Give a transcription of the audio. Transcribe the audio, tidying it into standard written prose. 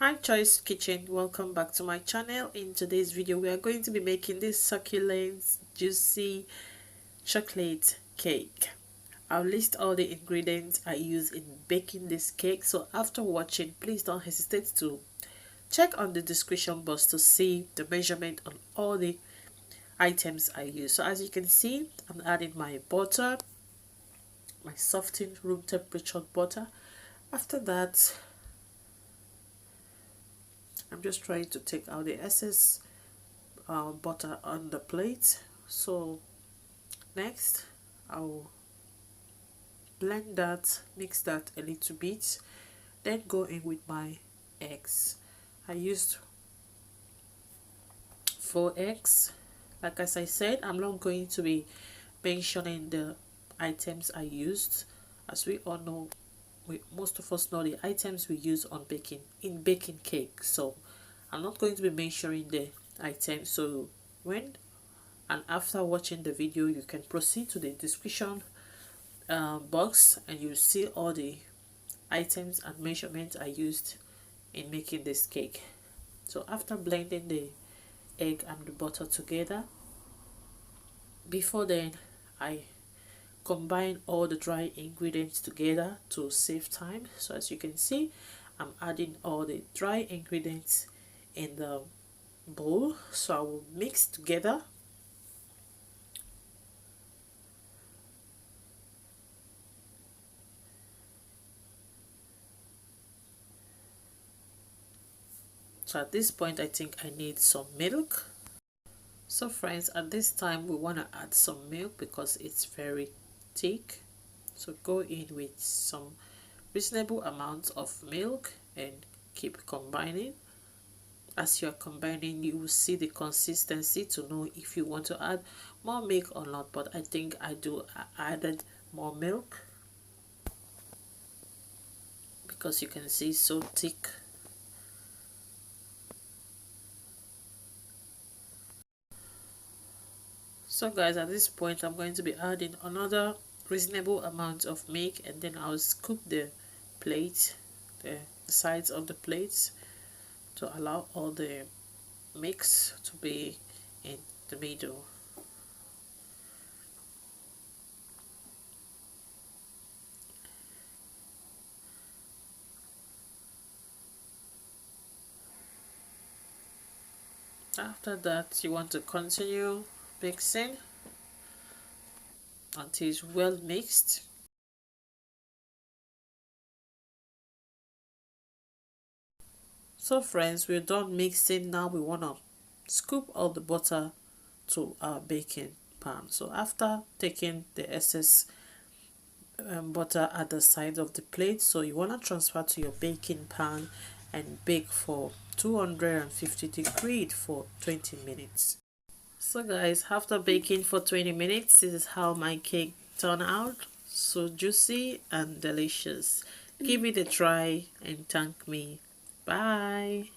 Hi Choice Kitchen, welcome back to my channel. In today's video we are going to be making this succulent juicy chocolate cake. I'll list all the ingredients I use in baking this cake, so after watching please don't hesitate to check on the description box to see the measurement on all the items I use. So as you can see, I'm adding my butter, my softened room temperature butter. After that, I'm just trying to take out the excess butter on the plate. So next I'll blend that, mix that a little bit, then go in with my eggs. I used 4 eggs. Like as I said, I'm not going to be mentioning the items I used, as we all know, most of us know the items we use on baking cake. So I'm not going to be mentioning the items. So when and after watching the video, you can proceed to the description box and you see all the items and measurements I used in making this cake. So after blending the egg and the butter together, before then I combine all the dry ingredients together to save time. So as you can see, I'm adding all the dry ingredients in the bowl, so I will mix together. So at this point I think I need some milk. So friends, at this time we want to add some milk because it's very thick. So go in with some reasonable amount of milk and keep combining. As you are combining, you will see the consistency to know if you want to add more milk or not, but I think I added more milk because you can see it's so thick. So guys, at this point I'm going to be adding another reasonable amount of milk, and then I'll scoop the plate, the sides of the plates, to allow all the mix to be in the middle. After that, you want to continue mixing until it's well mixed. So friends, we're done mixing. Now we want to scoop all the butter to our baking pan. So after taking the excess butter at the side of the plate, so you want to transfer to your baking pan and bake for 250 degrees for 20 minutes. So guys, after baking for 20 minutes, this is how my cake turned out. So juicy and delicious. Give it a try and thank me. Bye.